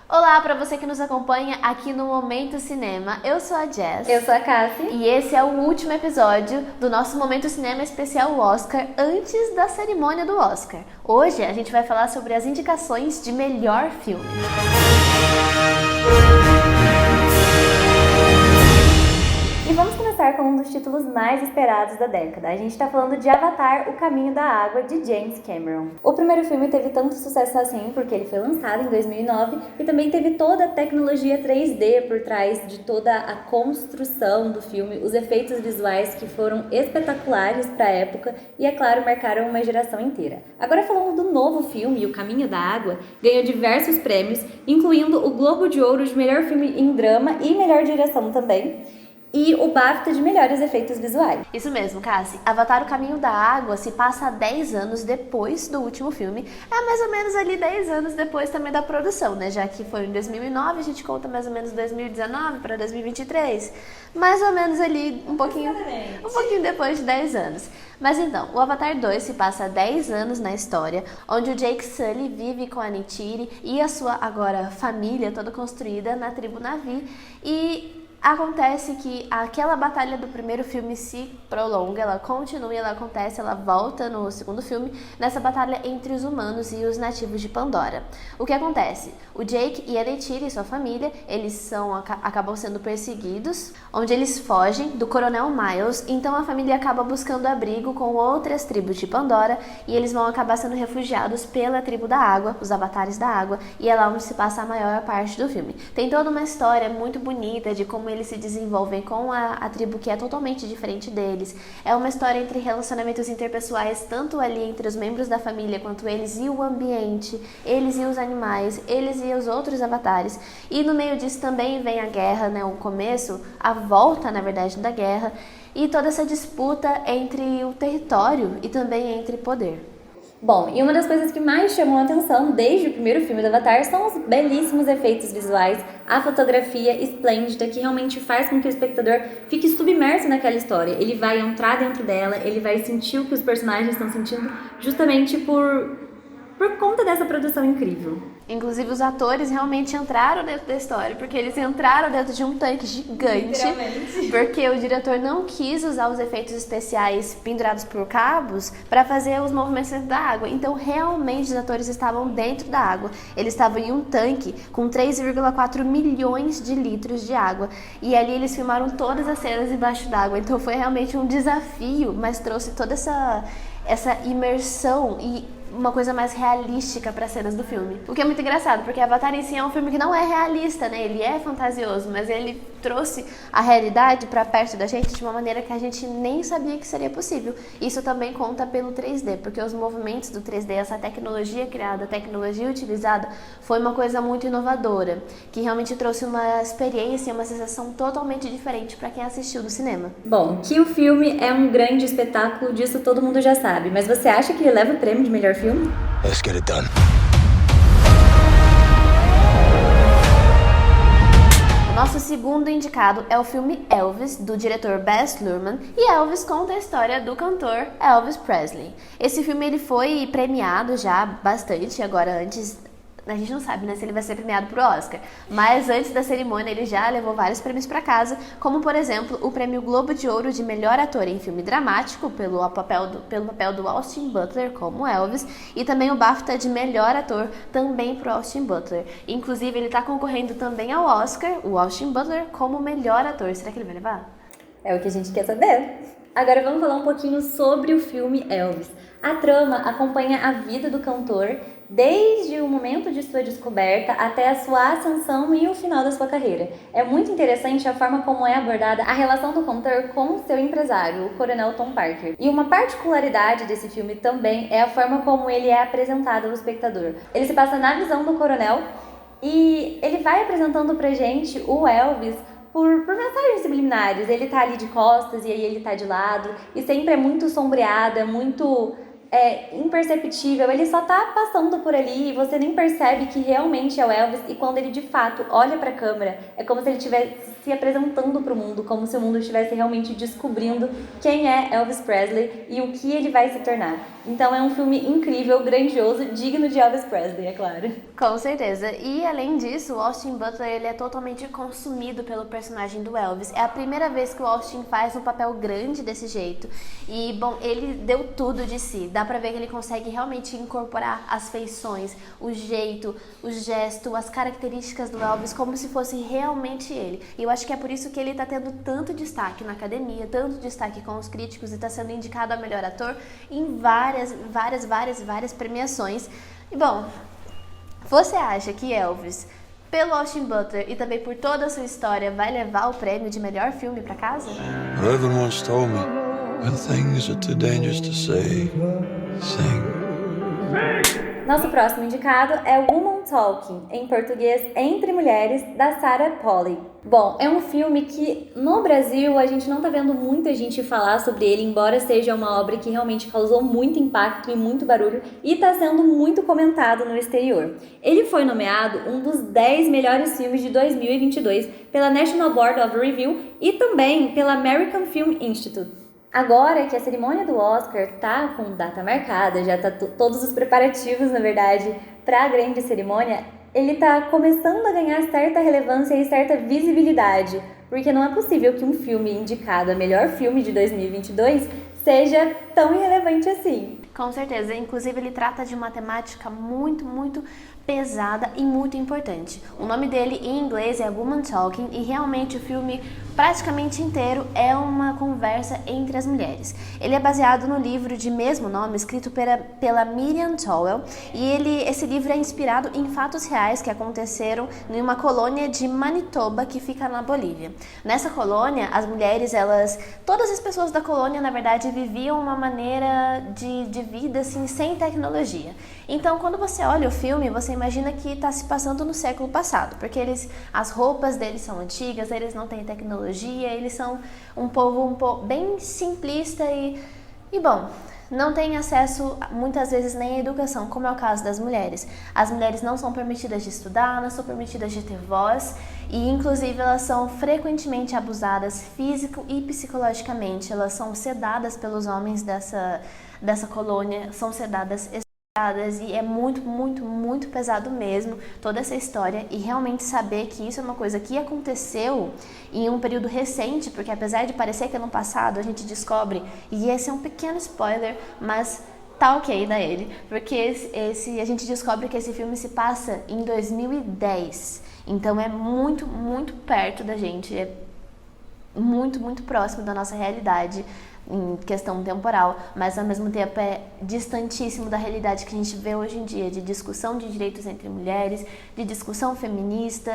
Olá para você que nos acompanha aqui no Momento Cinema. Eu sou a Jess. Eu sou a Cassie. E esse é o último episódio do nosso Momento Cinema especial Oscar antes da cerimônia do Oscar. Hoje a gente vai falar sobre as indicações de melhor filme. E vamos começar com um dos títulos mais esperados da década. A gente está falando de Avatar, O Caminho da Água, de James Cameron. O primeiro filme teve tanto sucesso assim porque ele foi lançado em 2009 e também teve toda a tecnologia 3D por trás de toda a construção do filme, os efeitos visuais que foram espetaculares para a época e, é claro, marcaram uma geração inteira. Agora, falando do novo filme, O Caminho da Água, ganhou diversos prêmios, incluindo o Globo de Ouro de melhor filme em drama e melhor direção também, e o BAFTA de melhores efeitos visuais. Isso mesmo, Cassie. Avatar O Caminho da Água se passa 10 anos depois do último filme. É mais ou menos ali 10 anos depois também da produção, né? Já que foi em 2009, a gente conta mais ou menos 2019 para 2023. Mais ou menos ali um pouquinho depois de 10 anos. Mas então, o Avatar 2 se passa 10 anos na história, onde o Jake Sully vive com a Neytiri e a sua agora família toda construída na tribo Na'vi. E acontece que aquela batalha do primeiro filme se prolonga, ela continua e ela acontece, ela volta no segundo filme, nessa batalha entre os humanos e os nativos de Pandora. O que acontece? O Jake e a Neytiri e sua família, eles acabam sendo perseguidos, onde eles fogem do Coronel Miles, então a família acaba buscando abrigo com outras tribos de Pandora e eles vão acabar sendo refugiados pela tribo da água, os avatares da água, e é lá onde se passa a maior parte do filme. Tem toda uma história muito bonita de como eles se desenvolvem com a tribo que é totalmente diferente deles. É uma história entre relacionamentos interpessoais, tanto ali entre os membros da família, quanto eles e o ambiente, eles e os animais, eles e os outros avatares. E no meio disso também vem a guerra, né? O começo, a volta, na verdade, da guerra, e toda essa disputa entre o território e também entre poder. Bom, e uma das coisas que mais chamou a atenção desde o primeiro filme do Avatar são os belíssimos efeitos visuais, a fotografia esplêndida que realmente faz com que o espectador fique submerso naquela história. Ele vai entrar dentro dela, ele vai sentir o que os personagens estão sentindo justamente por conta dessa produção incrível. Inclusive, os atores realmente entraram dentro da história, porque eles entraram dentro de um tanque gigante, porque o diretor não quis usar os efeitos especiais pendurados por cabos para fazer os movimentos dentro da água. Então, realmente, os atores estavam dentro da água. Eles estavam em um tanque com 3,4 milhões de litros de água. E ali eles filmaram todas as cenas embaixo d'água. Então, foi realmente um desafio, mas trouxe toda essa imersão e uma coisa mais realística para as cenas do filme. O que é muito engraçado, porque Avatar em si é um filme que não é realista, né? Ele é fantasioso, mas ele trouxe a realidade para perto da gente de uma maneira que a gente nem sabia que seria possível. Isso também conta pelo 3D, porque os movimentos do 3D, essa tecnologia criada, a tecnologia utilizada, foi uma coisa muito inovadora, que realmente trouxe uma experiência, uma sensação totalmente diferente para quem assistiu no cinema. Bom, que o filme é um grande espetáculo, disso todo mundo já sabe, mas você acha que ele leva o prêmio de melhor filme? Let's get it done. Nosso segundo indicado é o filme Elvis, do diretor Baz Luhrmann, e Elvis conta a história do cantor Elvis Presley. Esse filme ele foi premiado já bastante, agora antes a gente não sabe, né, se ele vai ser premiado pro Oscar, mas antes da cerimônia ele já levou vários prêmios para casa, como por exemplo o prêmio Globo de Ouro de melhor ator em filme dramático pelo papel do Austin Butler como Elvis, e também o BAFTA de melhor ator também pro Austin Butler. Inclusive ele tá concorrendo também ao Oscar, o Austin Butler, como melhor ator. Será que ele vai levar? É o que a gente quer saber. Agora vamos falar um pouquinho sobre o filme Elvis. A trama acompanha a vida do cantor desde o momento de sua descoberta até a sua ascensão e o final da sua carreira. É muito interessante a forma como é abordada a relação do cantor com seu empresário, o Coronel Tom Parker. E uma particularidade desse filme também é a forma como ele é apresentado ao espectador. Ele se passa na visão do Coronel e ele vai apresentando pra gente o Elvis por mensagens subliminares. Ele tá ali de costas e aí ele tá de lado e sempre é muito sombreado, é muito imperceptível, ele só tá passando por ali e você nem percebe que realmente é o Elvis, e quando ele de fato olha pra câmera, é como se ele estivesse se apresentando pro mundo, como se o mundo estivesse realmente descobrindo quem é Elvis Presley e o que ele vai se tornar. Então é um filme incrível, grandioso, digno de Elvis Presley, é claro. Com certeza. E além disso, o Austin Butler ele é totalmente consumido pelo personagem do Elvis. É a primeira vez que o Austin faz um papel grande desse jeito. E, bom, ele deu tudo de si. Dá pra ver que ele consegue realmente incorporar as feições, o jeito, o gesto, as características do Elvis como se fosse realmente ele. E eu acho que é por isso que ele tá tendo tanto destaque na academia, tanto destaque com os críticos e tá sendo indicado a melhor ator em várias premiações. E, bom, você acha que Elvis, pelo Austin Butler e também por toda a sua história, vai levar o prêmio de melhor filme pra casa? Everyone once told me, when things are too dangerous to say, sing. Nosso próximo indicado é Woman Talking, em português Entre Mulheres, da Sarah Polley. Bom, é um filme que no Brasil a gente não tá vendo muita gente falar sobre ele, embora seja uma obra que realmente causou muito impacto e muito barulho e tá sendo muito comentado no exterior. Ele foi nomeado um dos 10 melhores filmes de 2022 pela National Board of Review e também pela American Film Institute. Agora que a cerimônia do Oscar tá com data marcada, já tá todos os preparativos, na verdade, para a grande cerimônia, ele tá começando a ganhar certa relevância e certa visibilidade, porque não é possível que um filme indicado a melhor filme de 2022 seja tão irrelevante assim. Com certeza, inclusive ele trata de uma temática muito pesada e muito importante. O nome dele em inglês é Woman Talking e realmente o filme praticamente inteiro é uma conversa entre as mulheres. Ele é baseado no livro de mesmo nome, escrito pela Miriam Towell, e esse livro é inspirado em fatos reais que aconteceram em uma colônia de Manitoba que fica na Bolívia. Nessa colônia, as mulheres, todas as pessoas da colônia, na verdade, viviam uma maneira de vida assim, sem tecnologia. Então, quando você olha o filme, você imagina que está se passando no século passado, porque as roupas deles são antigas, eles não têm tecnologia, eles são um povo bem simplista e bom, não têm acesso muitas vezes nem à educação, como é o caso das mulheres. As mulheres não são permitidas de estudar, não são permitidas de ter voz e inclusive elas são frequentemente abusadas físico e psicologicamente. Elas são sedadas pelos homens dessa colônia, são sedadas e é muito pesado mesmo toda essa história e realmente saber que isso é uma coisa que aconteceu em um período recente, porque apesar de parecer que é no passado, a gente descobre, e esse é um pequeno spoiler, mas tá ok dar ele, porque a gente descobre que esse filme se passa em 2010, então é muito perto da gente, é muito próximo da nossa realidade em questão temporal, mas ao mesmo tempo é distantíssimo da realidade que a gente vê hoje em dia, de discussão de direitos entre mulheres, de discussão feminista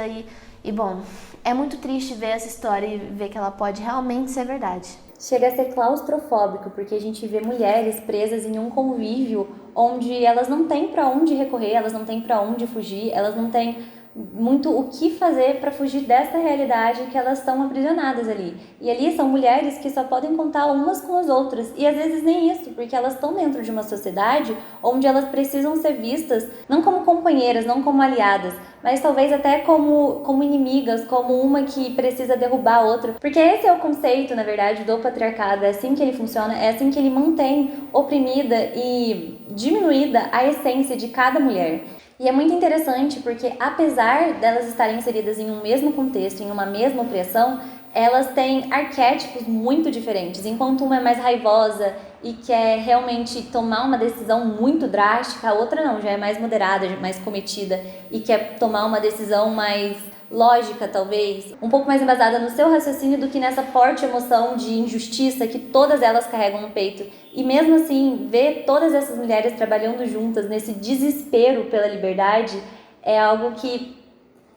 e bom, é muito triste ver essa história e ver que ela pode realmente ser verdade. Chega a ser claustrofóbico, porque a gente vê mulheres presas em um convívio onde elas não têm para onde recorrer, elas não têm para onde fugir, elas não têm muito o que fazer para fugir dessa realidade que elas estão aprisionadas ali. E ali são mulheres que só podem contar umas com as outras. E às vezes nem isso, porque elas estão dentro de uma sociedade onde elas precisam ser vistas não como companheiras, não como aliadas, mas talvez até como inimigas, como uma que precisa derrubar a outra. Porque esse é o conceito, na verdade, do patriarcado. É assim que ele funciona, é assim que ele mantém oprimida e diminuída a essência de cada mulher. E é muito interessante porque, apesar delas estarem inseridas em um mesmo contexto, em uma mesma opressão, elas têm arquétipos muito diferentes. Enquanto uma é mais raivosa e quer realmente tomar uma decisão muito drástica, a outra não, já é mais moderada, mais cometida e quer tomar uma decisão mais lógica, talvez, um pouco mais embasada no seu raciocínio do que nessa forte emoção de injustiça que todas elas carregam no peito. E mesmo assim, ver todas essas mulheres trabalhando juntas nesse desespero pela liberdade é algo que,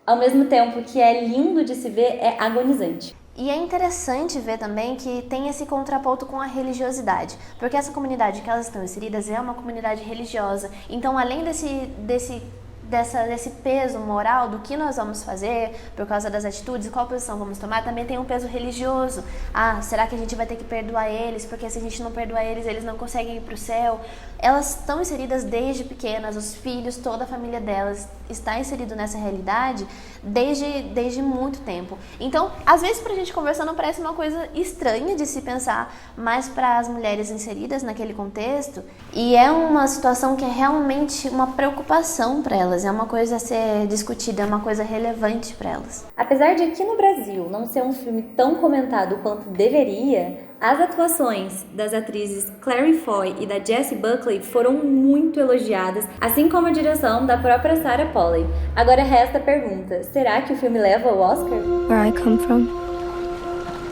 ao mesmo tempo que é lindo de se ver, é agonizante. E é interessante ver também que tem esse contraponto com a religiosidade, porque essa comunidade que elas estão inseridas é uma comunidade religiosa. Então, além desse desse peso moral do que nós vamos fazer por causa das atitudes, qual posição vamos tomar, também tem um peso religioso. Ah, será que a gente vai ter que perdoar eles? Porque se a gente não perdoar eles, eles não conseguem ir para o céu. Elas estão inseridas desde pequenas, os filhos, toda a família delas está inserido nessa realidade desde muito tempo. Então, às vezes pra gente conversando parece uma coisa estranha de se pensar, mas para as mulheres inseridas naquele contexto, e é uma situação que é realmente uma preocupação para elas, é uma coisa a ser discutida, é uma coisa relevante para elas. Apesar de aqui no Brasil não ser um filme tão comentado quanto deveria, as atuações das atrizes Clary Foy e da Jessie Buckley foram muito elogiadas, assim como a direção da própria Sarah Polley. Agora resta a pergunta, será que o filme leva o Oscar? Where I come from,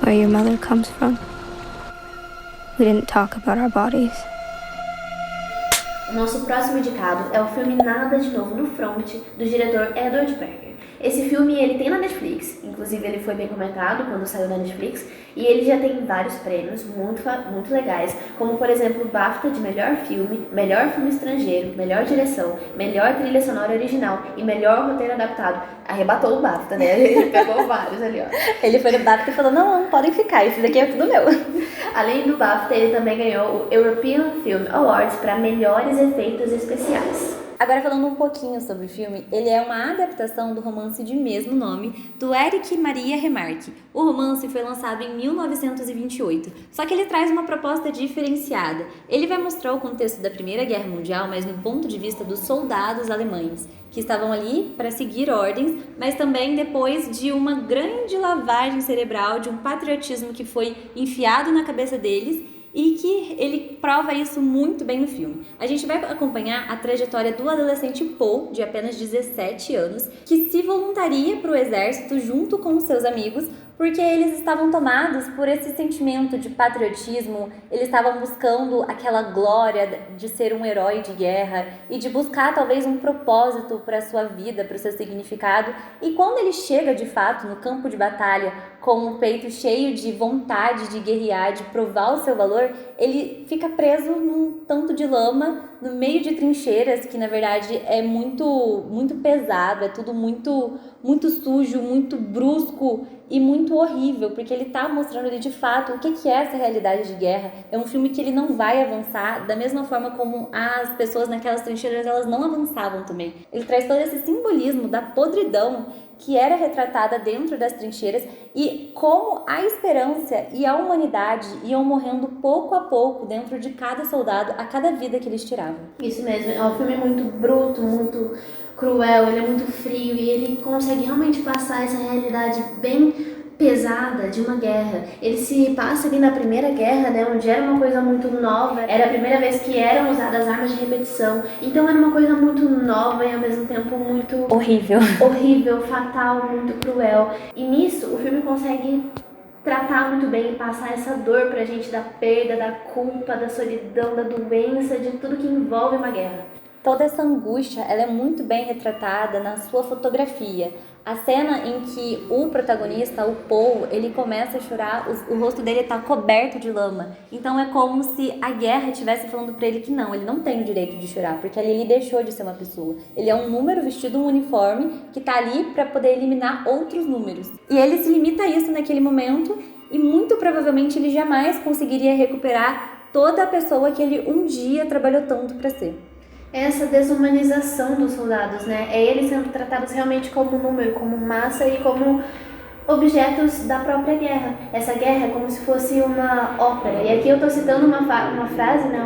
where your mother comes from, we didn't talk about our bodies. O nosso próximo indicado é o filme Nada de Novo no Front, do diretor Edward Berger. Esse filme ele tem na Netflix, inclusive ele foi bem comentado quando saiu na Netflix, e ele já tem vários prêmios muito legais, como por exemplo o BAFTA de melhor filme estrangeiro, melhor direção, melhor trilha sonora original e melhor roteiro adaptado. Arrebatou o BAFTA, né? Ele pegou vários ali, ó. Ele foi no BAFTA e falou, não, podem ficar, esse daqui é tudo meu. Além do BAFTA, ele também ganhou o European Film Awards para melhores efeitos especiais. Agora falando um pouquinho sobre o filme, ele é uma adaptação do romance de mesmo nome, do Éric Maria Remarque. O romance foi lançado em 1928, só que ele traz uma proposta diferenciada. Ele vai mostrar o contexto da Primeira Guerra Mundial, mas no ponto de vista dos soldados alemães, que estavam ali para seguir ordens, mas também depois de uma grande lavagem cerebral, de um patriotismo que foi enfiado na cabeça deles, e que ele prova isso muito bem no filme. A gente vai acompanhar a trajetória do adolescente Paul, de apenas 17 anos, que se voluntaria para o exército junto com os seus amigos, porque eles estavam tomados por esse sentimento de patriotismo, eles estavam buscando aquela glória de ser um herói de guerra e de buscar talvez um propósito para a sua vida, para o seu significado. E quando ele chega de fato no campo de batalha com o peito cheio de vontade de guerrear, de provar o seu valor, ele fica preso num tanto de lama, no meio de trincheiras, que na verdade é muito pesado, é tudo muito sujo, muito brusco e muito horrível, porque ele tá mostrando ali de fato o que é essa realidade de guerra. É um filme que ele não vai avançar da mesma forma como as pessoas naquelas trincheiras, elas não avançavam também. Ele traz todo esse simbolismo da podridão que era retratada dentro das trincheiras e como a esperança e a humanidade iam morrendo pouco a pouco dentro de cada soldado, a cada vida que eles tiravam. Isso mesmo, é um filme muito bruto, muito cruel, ele é muito frio e ele consegue realmente passar essa realidade bem pesada de uma guerra. Ele se passa ali na Primeira Guerra, né, onde era uma coisa muito nova, era a primeira vez que eram usadas armas de repetição, então era uma coisa muito nova e ao mesmo tempo muito horrível, fatal, muito cruel. E nisso o filme consegue tratar muito bem e passar essa dor pra gente da perda, da culpa, da solidão, da doença, de tudo que envolve uma guerra. Toda essa angústia, ela é muito bem retratada na sua fotografia. A cena em que o protagonista, o Paul, ele começa a chorar, o rosto dele está coberto de lama. Então é como se a guerra estivesse falando para ele que não, ele não tem o direito de chorar, porque ali ele deixou de ser uma pessoa. Ele é um número vestido um uniforme que está ali para poder eliminar outros números. E ele se limita a isso naquele momento e muito provavelmente ele jamais conseguiria recuperar toda a pessoa que ele um dia trabalhou tanto para ser. Essa desumanização dos soldados, né? É eles sendo tratados realmente como número, como massa e como objetos da própria guerra. Essa guerra é como se fosse uma ópera. E aqui eu estou citando uma frase, né?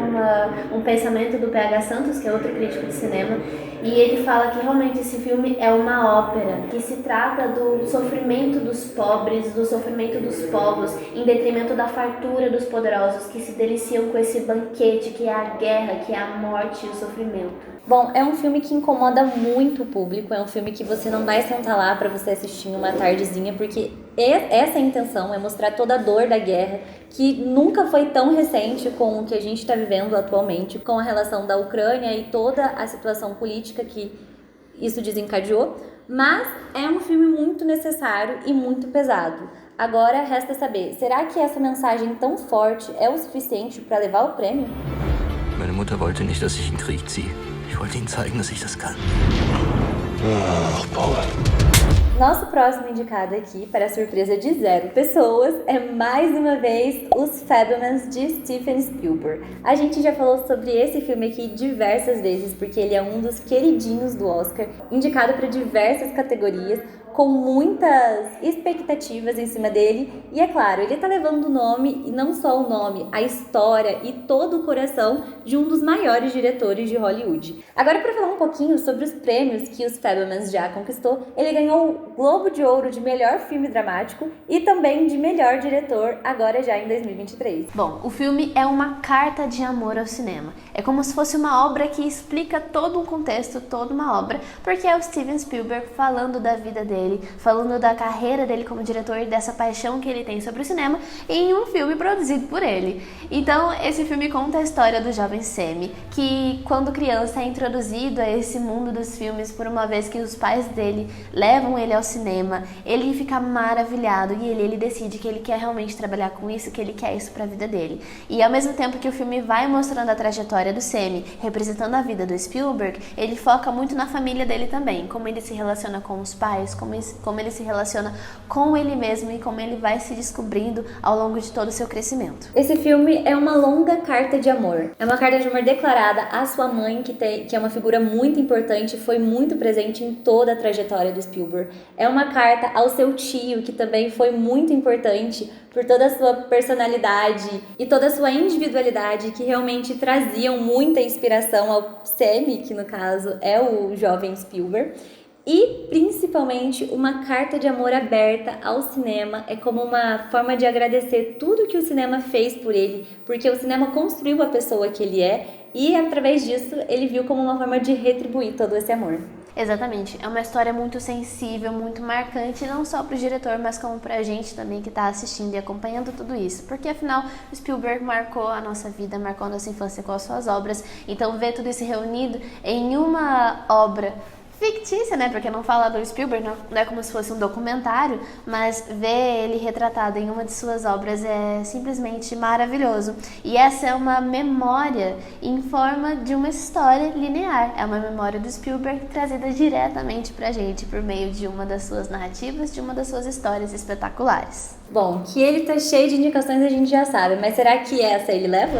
Um pensamento do P.H. Santos, que é outro crítico de cinema, e ele fala que realmente esse filme é uma ópera, que se trata do sofrimento dos pobres, do sofrimento dos povos, em detrimento da fartura dos poderosos, que se deliciam com esse banquete que é a guerra, que é a morte e o sofrimento. Bom, é um filme que incomoda muito o público, é um filme que você não vai sentar lá para você assistir uma tardezinha, porque essa é a intenção, é mostrar toda a dor da guerra, que nunca foi tão recente com o que a gente está vivendo atualmente, com a relação da Ucrânia e toda a situação política que isso desencadeou, mas é um filme muito necessário e muito pesado. Agora resta saber, será que essa mensagem tão forte é o suficiente para levar o prêmio? Meine Mutter wollte nicht, dass ich in den Krieg ziehe. Ich wollte ihnen zeigen, dass ich das kann. Oh, boy. Nosso próximo indicado aqui, para a surpresa de 0 pessoas, é mais uma vez Os Fabelmans de Steven Spielberg. A gente já falou sobre esse filme aqui diversas vezes, porque ele é um dos queridinhos do Oscar, indicado para diversas categorias, com muitas expectativas em cima dele. E é claro, ele tá levando o nome, e não só o nome, a história e todo o coração de um dos maiores diretores de Hollywood. Agora, para falar um pouquinho sobre os prêmios que Os Fabelmans já conquistou, ele ganhou o Globo de Ouro de melhor filme dramático e também de melhor diretor, agora já em 2023. Bom, o filme é uma carta de amor ao cinema. É como se fosse uma obra que explica todo um contexto, toda uma obra, porque é o Steven Spielberg falando da vida dele, falando da carreira dele como diretor e dessa paixão que ele tem sobre o cinema em um filme produzido por ele. Então, esse filme conta a história do jovem Sammy, que quando criança é introduzido a esse mundo dos filmes por uma vez que os pais dele levam ele ao cinema, ele fica maravilhado e ele decide que ele quer realmente trabalhar com isso, que ele quer isso pra vida dele. E ao mesmo tempo que o filme vai mostrando a trajetória do Sammy, representando a vida do Spielberg, ele foca muito na família dele também, como ele se relaciona com os pais, como ele se relaciona com ele mesmo e como ele vai se descobrindo ao longo de todo o seu crescimento. Esse filme é uma longa carta de amor. É uma carta de amor declarada à sua mãe, que é uma figura muito importante, foi muito presente em toda a trajetória do Spielberg. É uma carta ao seu tio, que também foi muito importante por toda a sua personalidade e toda a sua individualidade, que realmente traziam muita inspiração ao Sammy, que no caso é o jovem Spielberg. E, principalmente, uma carta de amor aberta ao cinema, é como uma forma de agradecer tudo que o cinema fez por ele, porque o cinema construiu a pessoa que ele é e, através disso, ele viu como uma forma de retribuir todo esse amor. Exatamente, é uma história muito sensível, muito marcante, não só para o diretor, mas como para a gente também que está assistindo e acompanhando tudo isso, porque afinal o Spielberg marcou a nossa vida, marcou a nossa infância com as suas obras, então ver tudo isso reunido em uma obra fictícia, né? Porque não fala do Spielberg, não é como se fosse um documentário, mas ver ele retratado em uma de suas obras é simplesmente maravilhoso. E essa é uma memória em forma de uma história linear. É uma memória do Spielberg trazida diretamente pra gente por meio de uma das suas narrativas, de uma das suas histórias espetaculares. Bom, que ele tá cheio de indicações a gente já sabe, mas será que essa ele leva?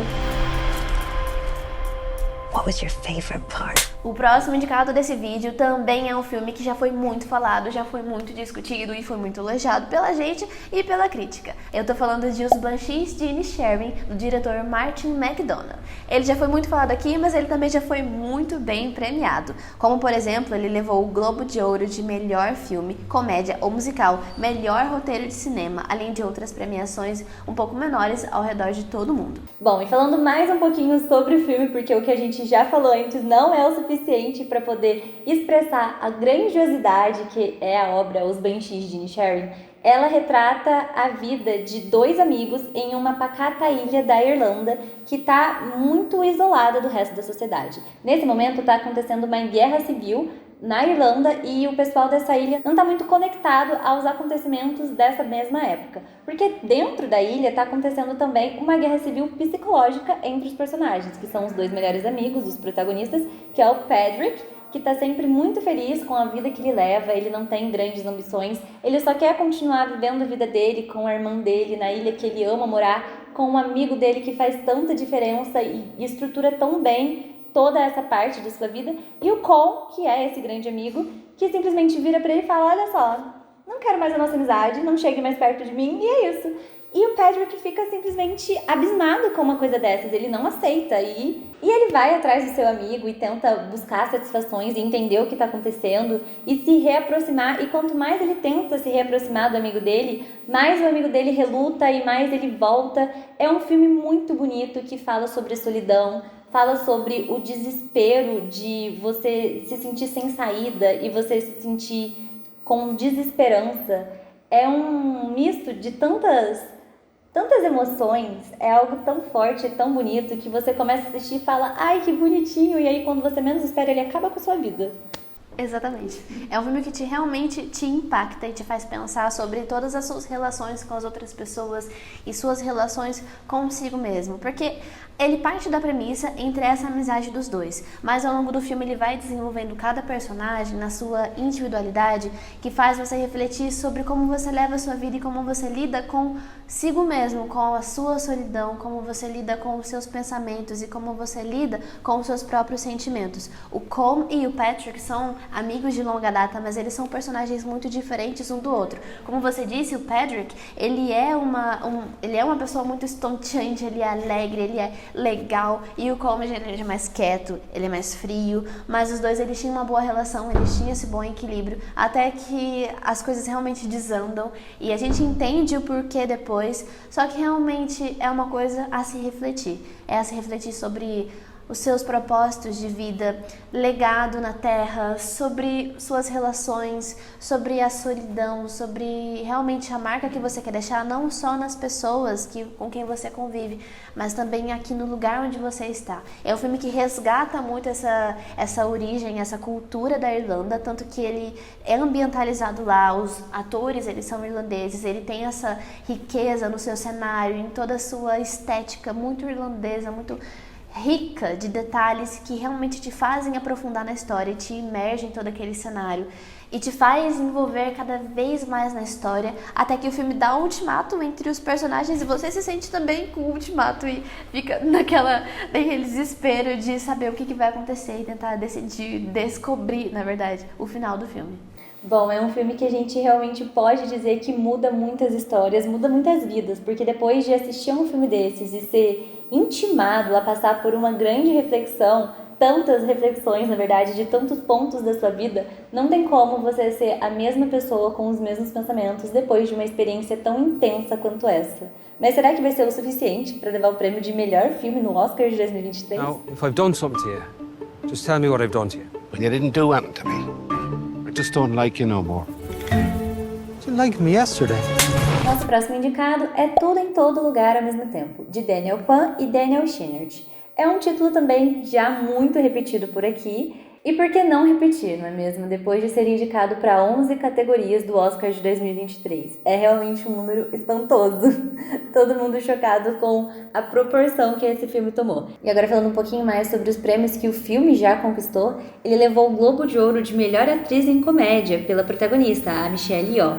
What was your favorite part? O próximo indicado desse vídeo também é um filme que já foi muito falado, já foi muito discutido e foi muito elogiado pela gente e pela crítica. Eu tô falando de Os Banshees de Inisherin, do diretor Martin McDonagh. Ele já foi muito falado aqui, mas ele também já foi muito bem premiado. Como, por exemplo, ele levou o Globo de Ouro de melhor filme, comédia ou musical, melhor roteiro de cinema, além de outras premiações um pouco menores ao redor de todo mundo. Bom, e falando mais um pouquinho sobre o filme, porque o que a gente já falou antes não é o suficiente para poder expressar a grandiosidade que é a obra Os Banshees de Inisherin, ela retrata a vida de 2 amigos em uma pacata ilha da Irlanda que está muito isolada do resto da sociedade. Nesse momento está acontecendo uma guerra civil na Irlanda e o pessoal dessa ilha não está muito conectado aos acontecimentos dessa mesma época, porque dentro da ilha está acontecendo também uma guerra civil psicológica entre os personagens, que são os 2 melhores amigos, os protagonistas, que é o Patrick, que está sempre muito feliz com a vida que ele leva, ele não tem grandes ambições, ele só quer continuar vivendo a vida dele com a irmã dele na ilha que ele ama morar, com um amigo dele que faz tanta diferença e estrutura tão bem toda essa parte de sua vida, e o Cole, que é esse grande amigo, que simplesmente vira pra ele e fala, olha só, não quero mais a nossa amizade, não chegue mais perto de mim, e é isso. E o Patrick fica simplesmente abismado com uma coisa dessas, ele não aceita, e ele vai atrás do seu amigo e tenta buscar satisfações e entender o que está acontecendo e se reaproximar, e quanto mais ele tenta se reaproximar do amigo dele, mais o amigo dele reluta e mais ele volta. É um filme muito bonito que fala sobre a solidão, fala sobre o desespero de você se sentir sem saída e você se sentir com desesperança. É um misto de tantas emoções, é algo tão forte, tão bonito, que você começa a assistir e fala, ai, que bonitinho, e aí quando você menos espera, ele acaba com a sua vida. Exatamente. É um filme que realmente te impacta e te faz pensar sobre todas as suas relações com as outras pessoas e suas relações consigo mesmo. Porque ele parte da premissa entre essa amizade dos dois, mas ao longo do filme ele vai desenvolvendo cada personagem na sua individualidade, que faz você refletir sobre como você leva a sua vida e como você lida consigo mesmo, com a sua solidão, como você lida com os seus pensamentos e como você lida com os seus próprios sentimentos. O Colm e o Patrick são amigos de longa data, mas eles são personagens muito diferentes um do outro. Como você disse, o Patrick, ele é uma pessoa muito estonteante, ele é alegre, ele é legal, e o Colm ele é mais quieto, ele é mais frio, mas os dois eles tinham uma boa relação, eles tinham esse bom equilíbrio, até que as coisas realmente desandam, e a gente entende o porquê depois, só que realmente é uma coisa a se refletir, sobre os seus propósitos de vida, legado na Terra, sobre suas relações, sobre a solidão, sobre realmente a marca que você quer deixar, não só nas pessoas com quem você convive, mas também aqui no lugar onde você está. É um filme que resgata muito essa origem, essa cultura da Irlanda, tanto que ele é ambientalizado lá, os atores eles são irlandeses, ele tem essa riqueza no seu cenário, em toda a sua estética muito irlandesa, muito rica de detalhes que realmente te fazem aprofundar na história, te imerge em todo aquele cenário e te faz envolver cada vez mais na história, até que o filme dá um ultimato entre os personagens e você se sente também com o ultimato e fica naquele desespero de saber o que vai acontecer e tentar descobrir, na verdade, o final do filme. Bom, é um filme que a gente realmente pode dizer que muda muitas histórias, muda muitas vidas, porque depois de assistir a um filme desses e ser intimado a passar por uma grande reflexão, tantas reflexões, na verdade, de tantos pontos da sua vida, não tem como você ser a mesma pessoa com os mesmos pensamentos depois de uma experiência tão intensa quanto essa. Mas será que vai ser o suficiente para levar o prêmio de melhor filme no Oscar de 2023? Now, if I've done something to you, just tell me what I've done to you. Well, you didn't do anything to me. I just don't like you no more. You liked me yesterday. Nosso próximo indicado é Tudo em Todo Lugar ao Mesmo Tempo, de Daniel Kwan e Daniel Scheinert. É um título também já muito repetido por aqui, e por que não repetir, não é mesmo? Depois de ser indicado para 11 categorias do Oscar de 2023. É realmente um número espantoso. Todo mundo chocado com a proporção que esse filme tomou. E agora falando um pouquinho mais sobre os prêmios que o filme já conquistou, ele levou o Globo de Ouro de Melhor Atriz em Comédia pela protagonista, a Michelle Yeoh.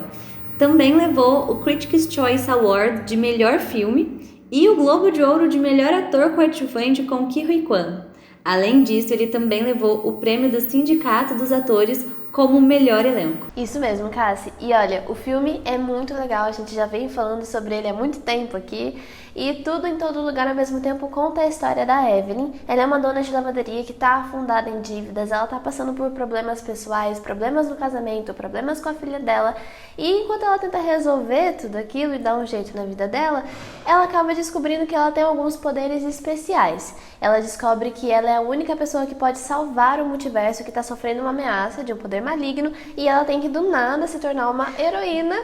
Também levou o Critics' Choice Award de Melhor Filme e o Globo de Ouro de Melhor Ator Coadjuvante com Ke Huy Quan. Além disso, ele também levou o prêmio do Sindicato dos Atores como melhor elenco. Isso mesmo, Cassi. E olha, o filme é muito legal, a gente já vem falando sobre ele há muito tempo aqui. E Tudo em Todo Lugar ao Mesmo Tempo conta a história da Evelyn. Ela é uma dona de lavanderia que está afundada em dívidas, ela está passando por problemas pessoais, problemas no casamento, problemas com a filha dela. E enquanto ela tenta resolver tudo aquilo e dar um jeito na vida dela, ela acaba descobrindo que ela tem alguns poderes especiais. Ela descobre que ela é a única pessoa que pode salvar o multiverso que está sofrendo uma ameaça de um poder maligno e ela tem que do nada se tornar uma heroína.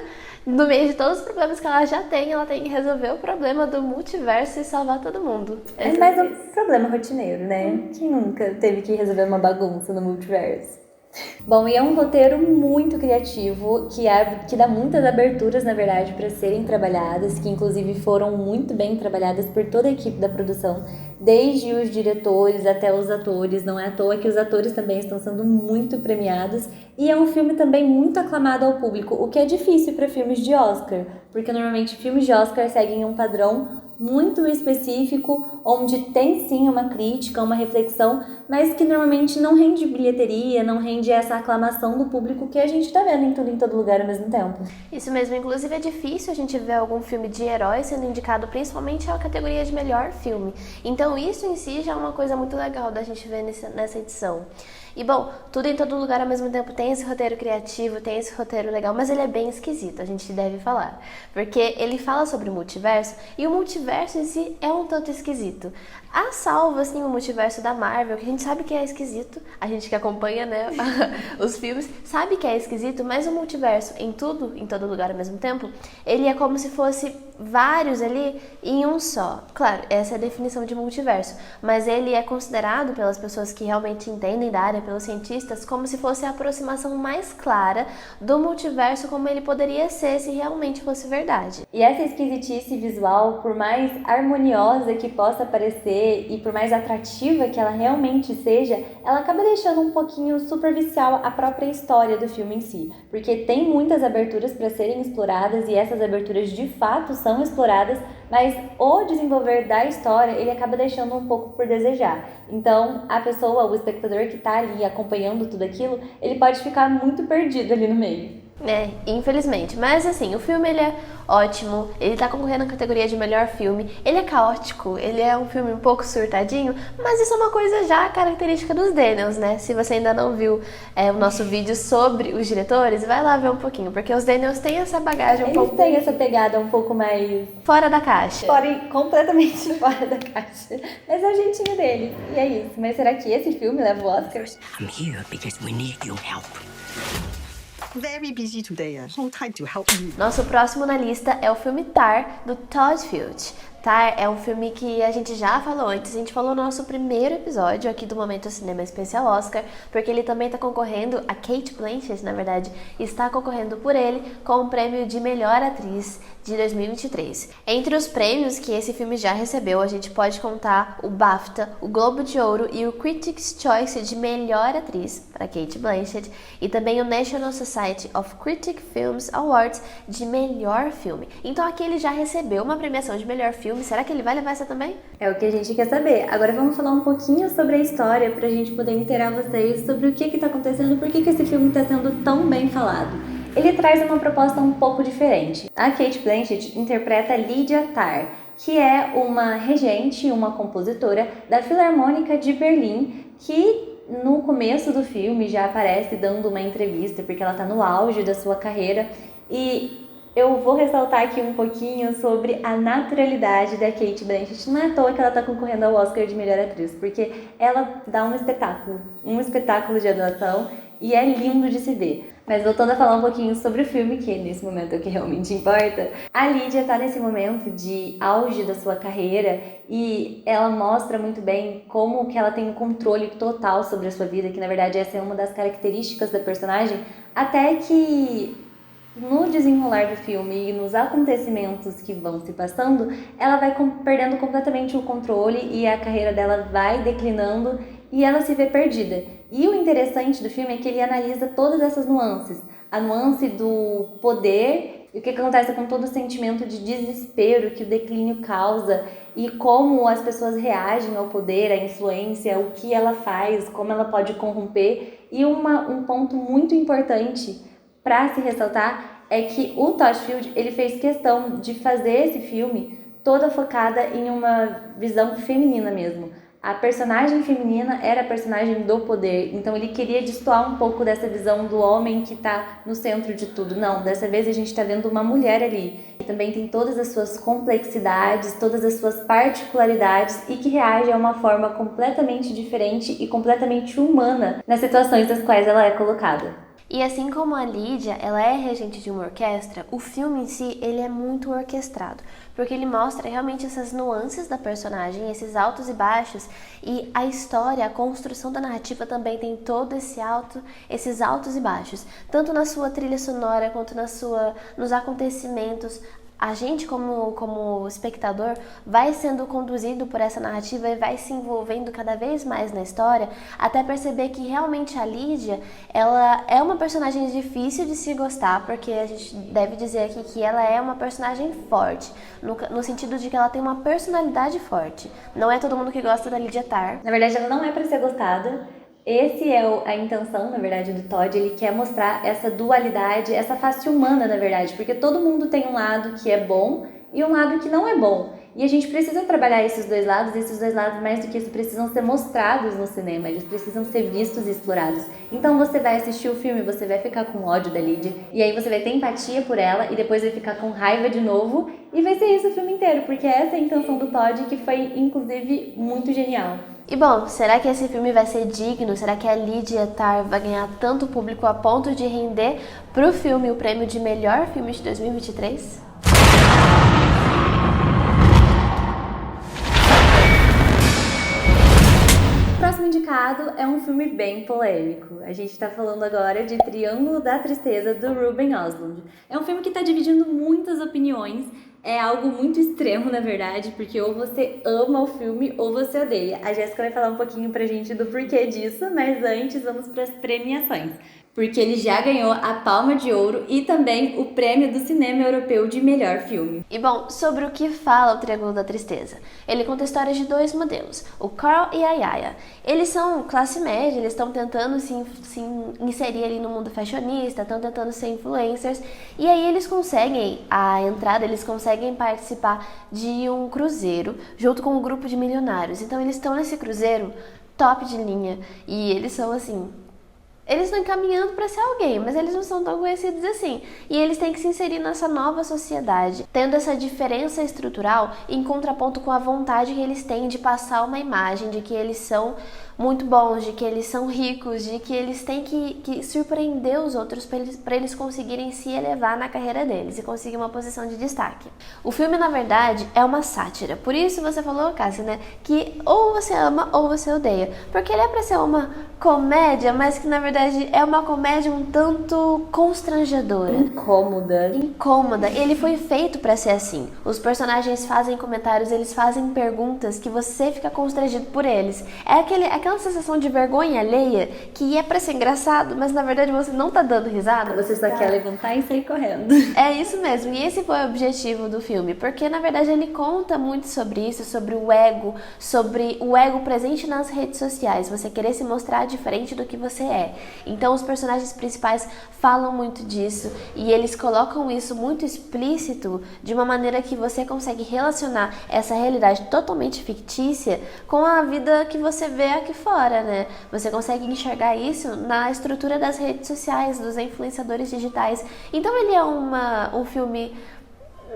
No meio de todos os problemas que ela já tem, ela tem que resolver o problema do multiverso e salvar todo mundo. É mais um problema rotineiro, né? Quem nunca teve que resolver uma bagunça no multiverso? Bom, e é um roteiro muito criativo, que dá muitas aberturas, na verdade, para serem trabalhadas, que inclusive foram muito bem trabalhadas por toda a equipe da produção, desde os diretores até os atores. Não é à toa que os atores também estão sendo muito premiados, e é um filme também muito aclamado ao público, o que é difícil para filmes de Oscar, porque normalmente filmes de Oscar seguem um padrão muito específico, onde tem sim uma crítica, uma reflexão, mas que normalmente não rende bilheteria, não rende essa aclamação do público que a gente tá vendo em todo lugar ao mesmo tempo. Isso mesmo, inclusive é difícil a gente ver algum filme de herói sendo indicado principalmente à categoria de melhor filme. Então isso em si já é uma coisa muito legal da gente ver nessa edição. E bom, Tudo em Todo Lugar ao Mesmo Tempo tem esse roteiro criativo, tem esse roteiro legal, mas ele é bem esquisito, a gente deve falar. Porque ele fala sobre o multiverso, e o multiverso em si é um tanto esquisito. Há salvo, assim, o multiverso da Marvel, que a gente sabe que é esquisito, a gente que acompanha, né, os filmes, sabe que é esquisito, mas o multiverso em Tudo, em Todo Lugar ao Mesmo Tempo, ele é como se fosse vários ali em um só. Claro, essa é a definição de multiverso, mas ele é considerado pelas pessoas que realmente entendem da área, pelos cientistas, como se fosse a aproximação mais clara do multiverso como ele poderia ser se realmente fosse verdade. E essa esquisitice visual, por mais harmoniosa que possa parecer e por mais atrativa que ela realmente seja, ela acaba deixando um pouquinho superficial a própria história do filme em si, porque tem muitas aberturas para serem exploradas e essas aberturas de fato são exploradas, mas o desenvolver da história ele acaba deixando um pouco por desejar. Então a pessoa, o espectador que está ali acompanhando tudo aquilo, ele pode ficar muito perdido ali no meio. Infelizmente. Mas assim, o filme ele é ótimo, ele tá concorrendo na categoria de melhor filme, ele é caótico, ele é um filme um pouco surtadinho, mas isso é uma coisa já característica dos Daniels, né? Se você ainda não viu o nosso vídeo sobre os diretores, vai lá ver um pouquinho, porque os Daniels têm essa bagagem Eles têm essa pegada um pouco mais... fora da caixa. Completamente fora da caixa. Mas é o jeitinho dele, e é isso. Mas será que esse filme leva o Oscar? I'm here because we need your help. Very busy today. No time to help you. Nosso próximo na lista é o filme Tar, do Todd Field. Tar é um filme que a gente já falou antes, a gente falou no nosso primeiro episódio aqui do Momento Cinema Especial Oscar, porque ele também está concorrendo, a Cate Blanchett, na verdade, está concorrendo por ele com o prêmio de melhor atriz de 2023. Entre os prêmios que esse filme já recebeu, a gente pode contar o BAFTA, o Globo de Ouro e o Critics' Choice de melhor atriz para Cate Blanchett e também o National Society of Critic Films Awards de melhor filme. Então aqui ele já recebeu uma premiação de melhor filme. Será que ele vai levar essa também? É o que a gente quer saber. Agora vamos falar um pouquinho sobre a história pra gente poder inteirar vocês sobre o que tá acontecendo e por que esse filme tá sendo tão bem falado. Ele traz uma proposta um pouco diferente. A Cate Blanchett interpreta Lydia Tarr, que é uma regente, uma compositora da Filarmônica de Berlim, que no começo do filme já aparece dando uma entrevista, porque ela tá no auge da sua carreira. E eu vou ressaltar aqui um pouquinho sobre a naturalidade da Cate Blanchett. Não é à toa que ela está concorrendo ao Oscar de melhor atriz, porque ela dá um espetáculo de atuação e é lindo de se ver. Mas voltando a falar um pouquinho sobre o filme, que nesse momento é o que realmente importa, a Lydia está nesse momento de auge da sua carreira e ela mostra muito bem como que ela tem um controle total sobre a sua vida, que na verdade essa é uma das características da personagem, até que no desenrolar do filme e nos acontecimentos que vão se passando, ela vai perdendo completamente o controle e a carreira dela vai declinando e ela se vê perdida. E o interessante do filme é que ele analisa todas essas nuances. A nuance do poder e o que acontece com todo o sentimento de desespero que o declínio causa e como as pessoas reagem ao poder, à influência, o que ela faz, como ela pode corromper. E um ponto muito importante para se ressaltar é que o Todd Field ele fez questão de fazer esse filme toda focada em uma visão feminina mesmo. A personagem feminina era a personagem do poder, então ele queria destoar um pouco dessa visão do homem que está no centro de tudo. Não, dessa vez a gente está vendo uma mulher ali, que também tem todas as suas complexidades, todas as suas particularidades e que reage a uma forma completamente diferente e completamente humana nas situações das quais ela é colocada. E assim como a Lydia, ela é regente de uma orquestra, o filme em si, ele é muito orquestrado, porque ele mostra realmente essas nuances da personagem, esses altos e baixos, e a história, a construção da narrativa também tem todo esses altos e baixos, tanto na sua trilha sonora quanto nos acontecimentos. A gente, como espectador, vai sendo conduzido por essa narrativa e vai se envolvendo cada vez mais na história, até perceber que realmente a Lydia, ela é uma personagem difícil de se gostar, porque a gente deve dizer aqui que ela é uma personagem forte, no sentido de que ela tem uma personalidade forte. Não é todo mundo que gosta da Lydia Tarr. Na verdade, ela não é para ser gostada. Esse é a intenção, na verdade, do Todd. Ele quer mostrar essa dualidade, essa face humana, na verdade, porque todo mundo tem um lado que é bom e um lado que não é bom. E a gente precisa trabalhar esses dois lados, mais do que isso, precisam ser mostrados no cinema, eles precisam ser vistos e explorados. Então você vai assistir o filme, você vai ficar com ódio da Lydia, e aí você vai ter empatia por ela, e depois vai ficar com raiva de novo, e vai ser isso o filme inteiro, porque essa é a intenção do Todd, que foi, inclusive, muito genial. E bom, será que esse filme vai ser digno? Será que a Lydia Tarr vai ganhar tanto público a ponto de render pro filme o prêmio de melhor filme de 2023? indicado é um filme bem polêmico. A gente tá falando agora de Triângulo da Tristeza, do Ruben Östlund. É um filme que tá dividindo muitas opiniões. É algo muito extremo, na verdade, porque ou você ama o filme ou você odeia. A Jéssica vai falar um pouquinho pra gente do porquê disso, mas antes vamos pras premiações. Porque ele já ganhou a Palma de Ouro e também o Prêmio do Cinema Europeu de Melhor Filme. E bom, sobre o que fala o Triângulo da Tristeza? Ele conta a história de dois modelos, o Carl e a Yaya. Eles são classe média, eles estão tentando se inserir ali no mundo fashionista, estão tentando ser influencers, e aí eles conseguem a entrada, eles conseguem participar de um cruzeiro junto com um grupo de milionários. Então eles estão nesse cruzeiro top de linha e eles são assim... Eles estão encaminhando para ser alguém, mas eles não são tão conhecidos assim. E eles têm que se inserir nessa nova sociedade, tendo essa diferença estrutural em contraponto com a vontade que eles têm de passar uma imagem de que eles são muito bons, de que eles são ricos, de que eles têm que surpreender os outros para eles conseguirem se elevar na carreira deles e conseguir uma posição de destaque. O filme, na verdade, é uma sátira. Por isso você falou, Cássia, né, que ou você ama ou você odeia. Porque ele é para ser uma comédia, mas que na verdade é uma comédia um tanto constrangedora. Incômoda. Ele foi feito para ser assim. Os personagens fazem comentários, eles fazem perguntas que você fica constrangido por eles. É aquela sensação de vergonha alheia que é para ser engraçado, mas na verdade você não tá dando risada. Você só quer levantar e sair correndo. É isso mesmo. E esse foi o objetivo do filme, porque na verdade ele conta muito sobre isso, sobre o ego presente nas redes sociais. Você querer se mostrar diferente do que você é. Então os personagens principais falam muito disso e eles colocam isso muito explícito de uma maneira que você consegue relacionar essa realidade totalmente fictícia com a vida que você vê aqui fora, né? Você consegue enxergar isso na estrutura das redes sociais, dos influenciadores digitais. Então ele é um filme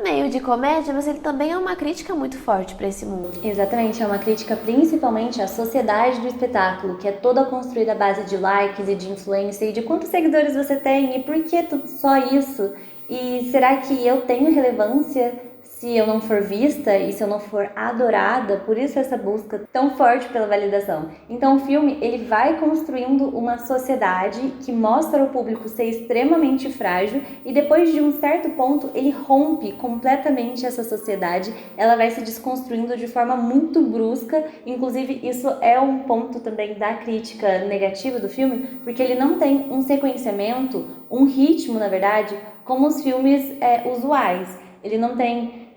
meio de comédia, mas ele também é uma crítica muito forte para esse mundo. Exatamente, é uma crítica principalmente à sociedade do espetáculo, que é toda construída à base de likes e de influência e de quantos seguidores você tem e por que só isso? E será que eu tenho relevância se eu não for vista e se eu não for adorada? Por isso essa busca tão forte pela validação. Então o filme, ele vai construindo uma sociedade que mostra ao público ser extremamente frágil e depois de um certo ponto ele rompe completamente essa sociedade, ela vai se desconstruindo de forma muito brusca. Inclusive isso é um ponto também da crítica negativa do filme, porque ele não tem um sequenciamento, um ritmo, na verdade, como os filmes usuais. Ele não tem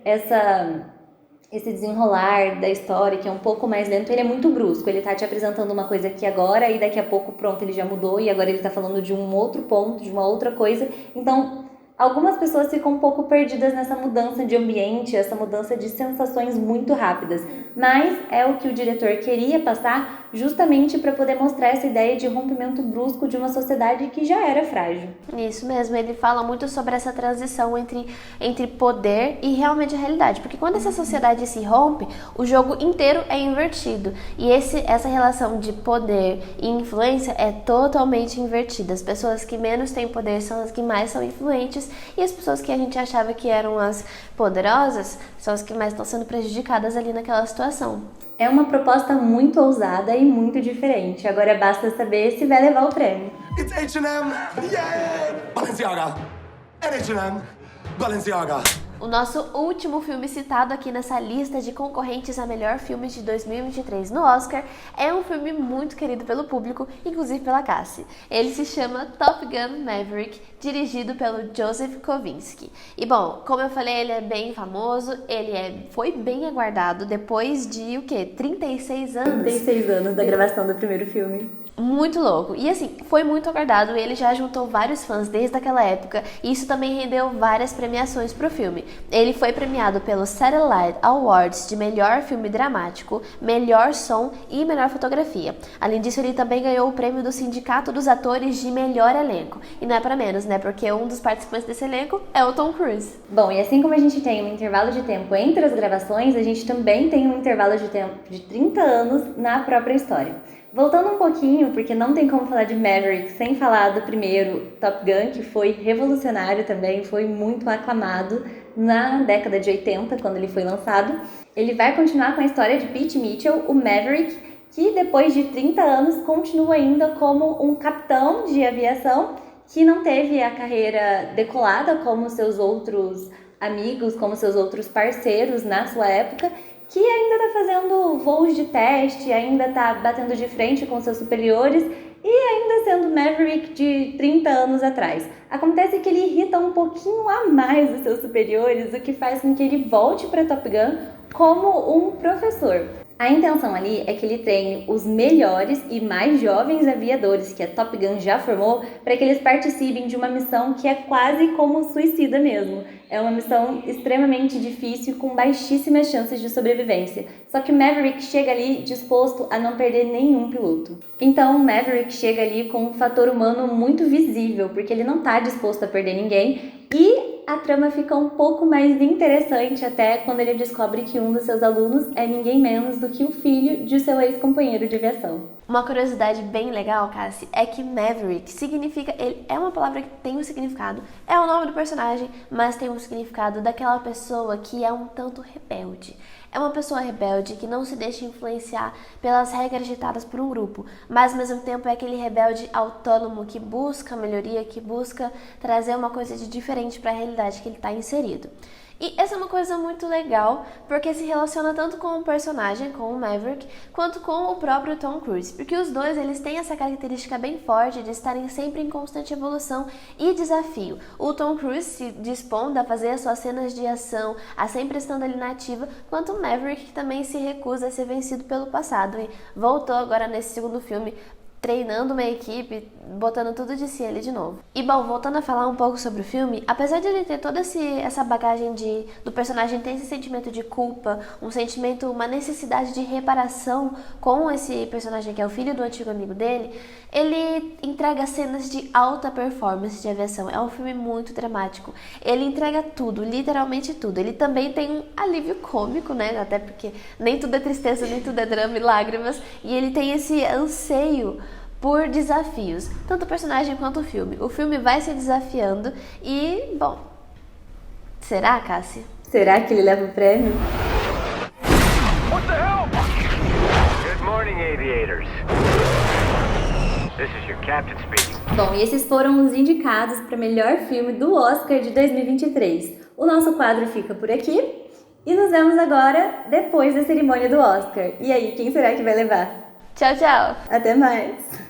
esse desenrolar da história que é um pouco mais lento, ele é muito brusco, ele tá te apresentando uma coisa aqui agora e daqui a pouco pronto, ele já mudou e agora ele tá falando de um outro ponto, de uma outra coisa. Então algumas pessoas ficam um pouco perdidas nessa mudança de ambiente, essa mudança de sensações muito rápidas, mas é o que o diretor queria passar justamente para poder mostrar essa ideia de rompimento brusco de uma sociedade que já era frágil. Isso mesmo, ele fala muito sobre essa transição entre poder e realmente a realidade, porque quando essa sociedade se rompe, o jogo inteiro é invertido, e essa relação de poder e influência é totalmente invertida. As pessoas que menos têm poder são as que mais são influentes, e as pessoas que a gente achava que eram as poderosas são as que mais estão sendo prejudicadas ali naquela situação. É uma proposta muito ousada e muito diferente. Agora basta saber se vai levar o prêmio. It's H&M! Yeah! Balenciaga! H&M! Balenciaga! O nosso último filme citado aqui nessa lista de concorrentes a melhor filme de 2023 no Oscar é um filme muito querido pelo público, inclusive pela Cassie. Ele se chama Top Gun Maverick, dirigido pelo Joseph Kosinski. E bom, como eu falei, ele é bem famoso, foi bem aguardado depois de 36 anos? 36 anos da gravação do primeiro filme. Muito louco. E assim, foi muito aguardado, ele já juntou vários fãs desde aquela época, e isso também rendeu várias premiações pro filme. Ele foi premiado pelo Satellite Awards de melhor filme dramático, melhor som e melhor fotografia. Além disso, ele também ganhou o prêmio do Sindicato dos Atores de melhor elenco. E não é pra menos, né? Porque um dos participantes desse elenco é o Tom Cruise. Bom, e assim como a gente tem um intervalo de tempo entre as gravações, a gente também tem um intervalo de tempo de 30 anos na própria história. Voltando um pouquinho, porque não tem como falar de Maverick sem falar do primeiro Top Gun, que foi revolucionário também, foi muito aclamado na década de 80, quando ele foi lançado. Ele vai continuar com a história de Pete Mitchell, o Maverick, que depois de 30 anos continua ainda como um capitão de aviação que não teve a carreira decolada como seus outros amigos, como seus outros parceiros na sua época, que ainda está fazendo voos de teste, ainda está batendo de frente com seus superiores e ainda sendo Maverick de 30 anos atrás. Acontece que ele irrita um pouquinho a mais os seus superiores, o que faz com que ele volte para Top Gun como um professor. A intenção ali é que ele treine os melhores e mais jovens aviadores que a Top Gun já formou para que eles participem de uma missão que é quase como suicida mesmo. É uma missão extremamente difícil com baixíssimas chances de sobrevivência. Só que Maverick chega ali disposto a não perder nenhum piloto. Então Maverick chega ali com um fator humano muito visível, porque ele não está disposto a perder ninguém e a trama fica um pouco mais interessante até quando ele descobre que um dos seus alunos é ninguém menos do que o filho de seu ex-companheiro de aviação. Uma curiosidade bem legal, Cassie, é que Maverick significa... Ele é uma palavra que tem um significado, é o nome do personagem, mas tem um significado daquela pessoa que é um tanto rebelde. É uma pessoa rebelde que não se deixa influenciar pelas regras ditadas por um grupo, mas ao mesmo tempo é aquele rebelde autônomo que busca melhoria, que busca trazer uma coisa de diferente para a realidade que ele está inserido. E essa é uma coisa muito legal, porque se relaciona tanto com o personagem, com o Maverick, quanto com o próprio Tom Cruise. Porque os dois, eles têm essa característica bem forte de estarem sempre em constante evolução e desafio. O Tom Cruise se dispondo a fazer as suas cenas de ação, a sempre estando ali na ativa, quanto o Maverick, que também se recusa a ser vencido pelo passado. E voltou agora nesse segundo filme, treinando uma equipe, botando tudo de si ali de novo. E bom, voltando a falar um pouco sobre o filme, apesar de ele ter toda essa bagagem do personagem ter esse sentimento de culpa, um sentimento, uma necessidade de reparação com esse personagem que é o filho do antigo amigo dele, ele entrega cenas de alta performance de aviação. É um filme muito dramático. Ele entrega tudo, literalmente tudo. Ele também tem um alívio cômico, né? Até porque nem tudo é tristeza, nem tudo é drama e lágrimas. E ele tem esse anseio por desafios, tanto o personagem quanto o filme. O filme vai se desafiando e, bom, será, Cassie? Será que ele leva o prêmio? What the hell? Good morning, aviators. This is your captain speaking. Bom, e esses foram os indicados para melhor filme do Oscar de 2023. O nosso quadro fica por aqui e nos vemos agora depois da cerimônia do Oscar. E aí, quem será que vai levar? Tchau, tchau! Até mais!